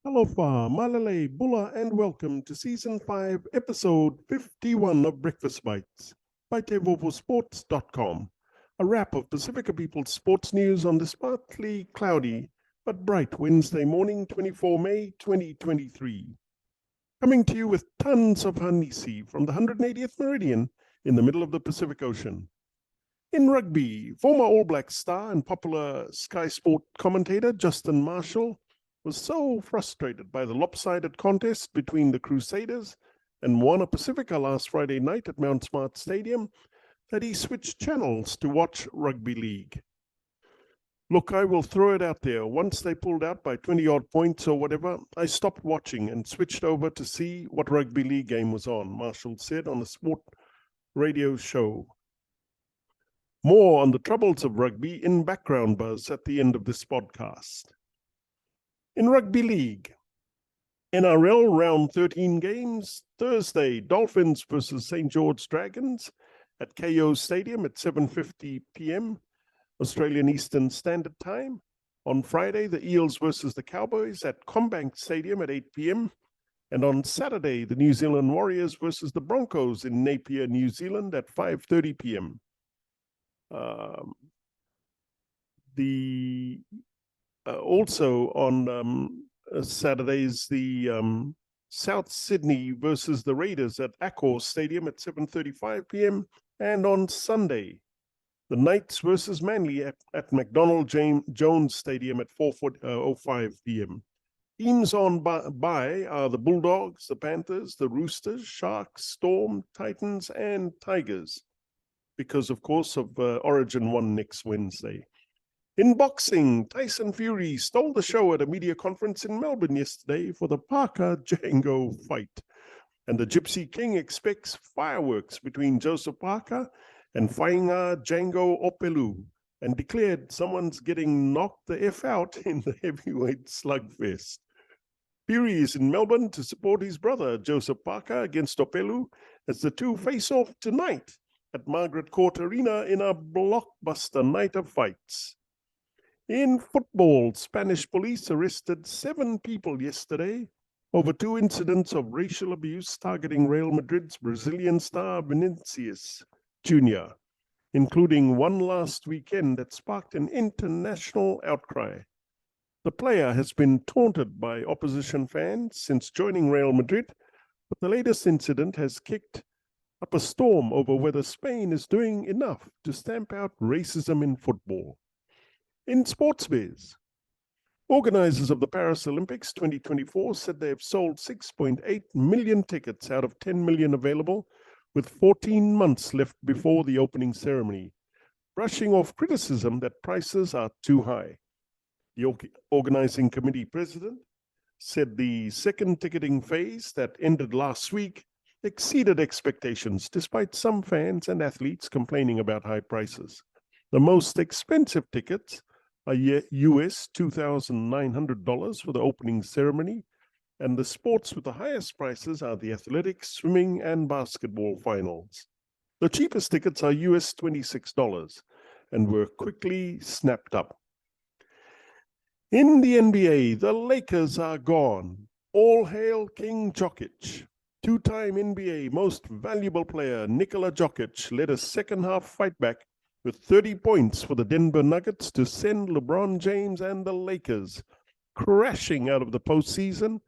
Talofa, Malele, Bula and Welcome to Season 5, Episode 51 of Breakfast Bites by TEIVOVOsports.com, a wrap of Pacifica People's sports news on this partly cloudy but bright Wednesday morning, 24 May 2023. Coming to you with tons of hanisi from the 180th meridian in the middle of the Pacific Ocean. In rugby, former All Black star and popular Sky Sport commentator Justin Marshall was so frustrated by the lop-sided contest between the Crusaders and Moana Pasifika last Friday night at Mount Smart Stadium that he switched channels to watch Rugby League. Look, I will throw it out there. Once they pulled out by 20-odd points or whatever, I stopped watching and switched over to see what Rugby League game was on, Marshall said on a sport radio show. More on the troubles of rugby in background buzz at the end of this podcast. In Rugby League, NRL Round 13 games, Thursday, Dolphins versus St. George Dragons at KO Stadium at 7:50 p.m. Australian Eastern Standard Time. On Friday, the Eels versus the Cowboys at CommBank Stadium at 8 p.m. And on Saturday, the New Zealand Warriors versus the Broncos in Napier, New Zealand at 5:30 p.m. Also on Saturdays, the South Sydney versus the Raiders at Accor Stadium at 7:35 p.m. And on Sunday, the Knights versus Manly at McDonald Jones Stadium at 4:05 p.m. Teams on bye are the Bulldogs, the Panthers, the Roosters, Sharks, Storm, Titans, and Tigers, because, of course, of Origin 1 next Wednesday. In boxing, Tyson Fury stole the show at a media conference in Melbourne yesterday for the Parker Django fight. And the Gypsy King expects fireworks between Joseph Parker and Whainga Django Opelu, and declared someone's getting knocked the F out in the heavyweight slugfest. Fury is in Melbourne to support his brother, Joseph Parker, against Opelu as the two face off tonight at Margaret Court Arena in a blockbuster night of fights. In football, Spanish police arrested 7 people yesterday over 2 incidents of racial abuse targeting Real Madrid's Brazilian star Vinicius Jr., including one last weekend that sparked an international outcry. The player has been taunted by opposition fans since joining Real Madrid, but the latest incident has kicked up a storm over whether Spain is doing enough to stamp out racism in football. In sports biz, organizers of the Paris Olympics 2024 said they have sold 6.8 million tickets out of 10 million available, with 14 months left before the opening ceremony, brushing off criticism that prices are too high. The organizing committee president said the second ticketing phase that ended last week exceeded expectations, despite some fans and athletes complaining about high prices. The most expensive tickets are US $2,900 for the opening ceremony, and the sports with the highest prices are the athletics, swimming, and basketball finals. The cheapest tickets are US $26 and were quickly snapped up. In the NBA, the Lakers are gone. All hail King Jokic. 2-time NBA most valuable player Nikola Jokic led a second-half fight back with 30 points for the Denver Nuggets to send LeBron James and the Lakers crashing out of the postseason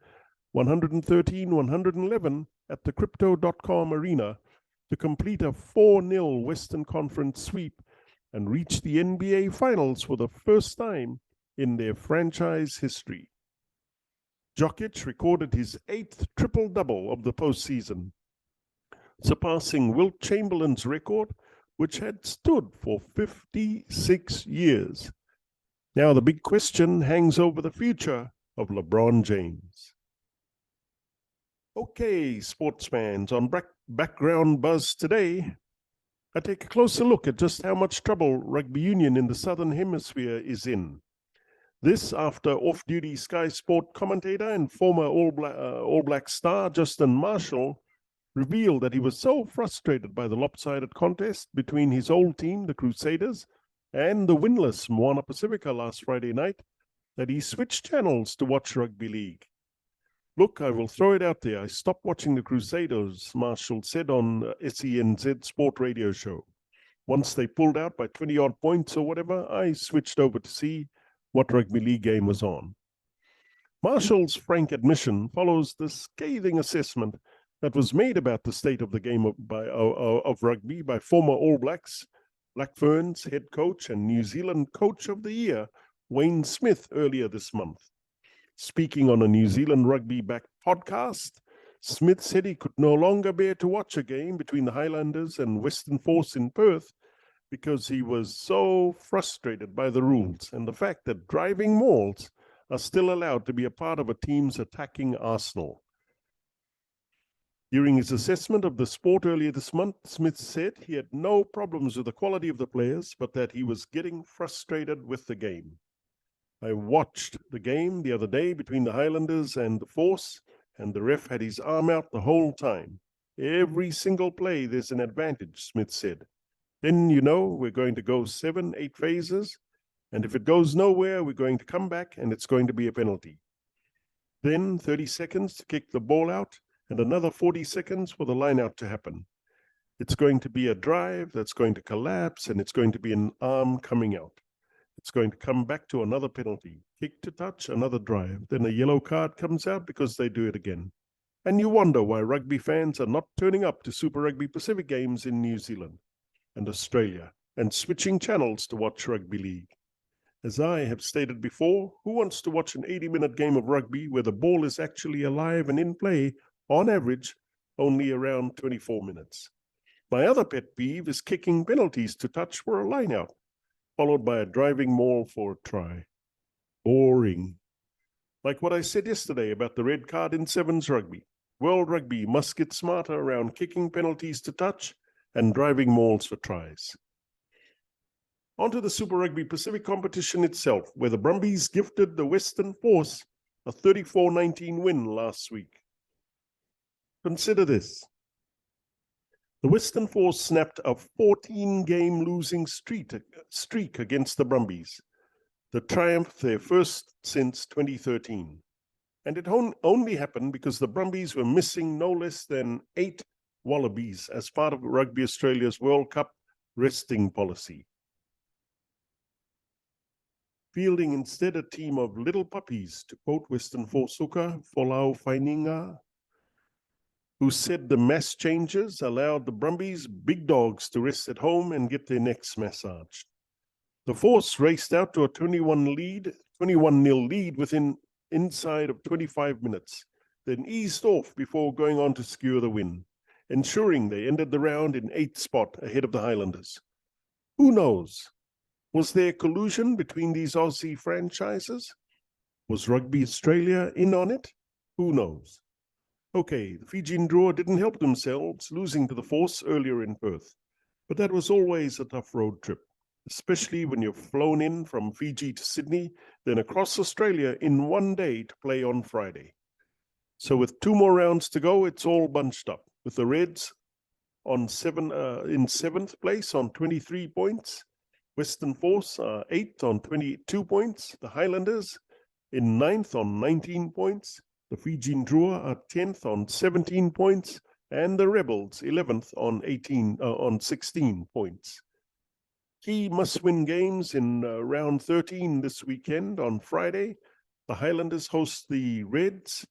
113-111 at the Crypto.com arena to complete a 4-0 Western Conference sweep and reach the NBA Finals for the first time in their franchise history. Jokic recorded his 8th triple-double of the postseason, surpassing Wilt Chamberlain's record, which had stood for 56 years. Now the big question hangs over the future of LeBron James. Okay, sports fans, on Background Buzz today, I take a closer look at just how much trouble rugby union in the Southern Hemisphere is in. This after off-duty Sky Sport commentator and former All Black star Justin Marshall revealed that he was so frustrated by the lopsided contest between his old team, the Crusaders, and the winless Moana Pasifika last Friday night that he switched channels to watch Rugby League. Look, I will throw it out there. I stopped watching the Crusaders, Marshall said on SENZ Sport Radio Show. Once they pulled out by 20-odd points or whatever, I switched over to see what rugby league game was on. Marshall's frank admission follows the scathing assessment that was made about the state of the game of rugby by former All Blacks, Black Ferns head coach and New Zealand Coach of the Year, Wayne Smith, earlier this month. Speaking on a New Zealand rugby-backed podcast, Smith said he could no longer bear to watch a game between the Highlanders and Western Force in Perth because he was so frustrated by the rules and the fact that driving mauls are still allowed to be a part of a team's attacking arsenal. During his assessment of the sport earlier this month, Smith said he had no problems with the quality of the players, but that he was getting frustrated with the game. I watched the game the other day between the Highlanders and the Force, and the ref had his arm out the whole time. Every single play, there's an advantage, Smith said. Then, we're going to go 7-8 phases, and if it goes nowhere, we're going to come back, and it's going to be a penalty. Then 30 seconds to kick the ball out, and another 40 seconds for the line out to happen. It's going to be a drive that's going to collapse, and it's going to be an arm coming out. It's going to come back to another penalty. Kick to touch, another drive. Then a yellow card comes out because they do it again. And you wonder why rugby fans are not turning up to Super Rugby Pacific games in New Zealand and Australia and switching channels to watch rugby league. As I have stated before, who wants to watch an 80-minute game of rugby where the ball is actually alive and in play, on average, only around 24 minutes? My other pet peeve is kicking penalties to touch for a line-out, followed by a driving maul for a try. Boring. Like what I said yesterday about the red card in Sevens rugby. World rugby must get smarter around kicking penalties to touch and driving mauls for tries. On to the Super Rugby Pacific competition itself, where the Brumbies gifted the Western Force a 34-19 win last week. Consider this. The Western Force snapped a 14-game losing streak against the Brumbies, the triumph their first since 2013. And it only happened because the Brumbies were missing no less than 8 Wallabies as part of Rugby Australia's World Cup resting policy. Fielding instead a team of little puppies, to quote Western Force hooker Folau Whainga, who said the mass changes allowed the Brumbies big dogs to rest at home and get their necks massaged. The Force raced out to a 21-0 lead within inside of 25 minutes, then eased off before going on to secure the win, ensuring they ended the round in 8th spot ahead of the Highlanders. Who knows? Was there collusion between these Aussie franchises? Was Rugby Australia in on it? Who knows? Okay, the Fijian draw didn't help themselves, losing to the Force earlier in Perth. But that was always a tough road trip, especially when you're flown in from Fiji to Sydney, then across Australia in one day to play on Friday. So with 2 more rounds to go, it's all bunched up, with the Reds in 7th place on 23 points, Western Force 8th on 22 points, the Highlanders in 9th on 19 points, the Fijian Drua are 10th on 17 points, and the Rebels 11th on 16 points. Key must-win games in round 13 this weekend on Friday. The Highlanders host the Reds,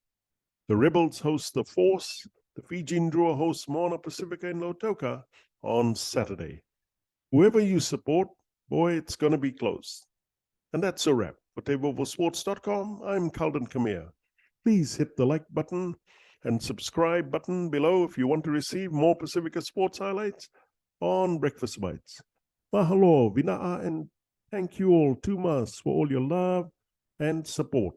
the Rebels host the Force, the Fijian Drua hosts Moana Pasifika in Lautoka on Saturday. Whoever you support, boy, it's going to be close. And that's a wrap. For TEIVOVOsports.com, I'm Calden Kamea. Please hit the like button and subscribe button below if you want to receive more Pacifica sports highlights on Breakfast Bites. Mahalo, vina'a, and thank you all too much for all your love and support.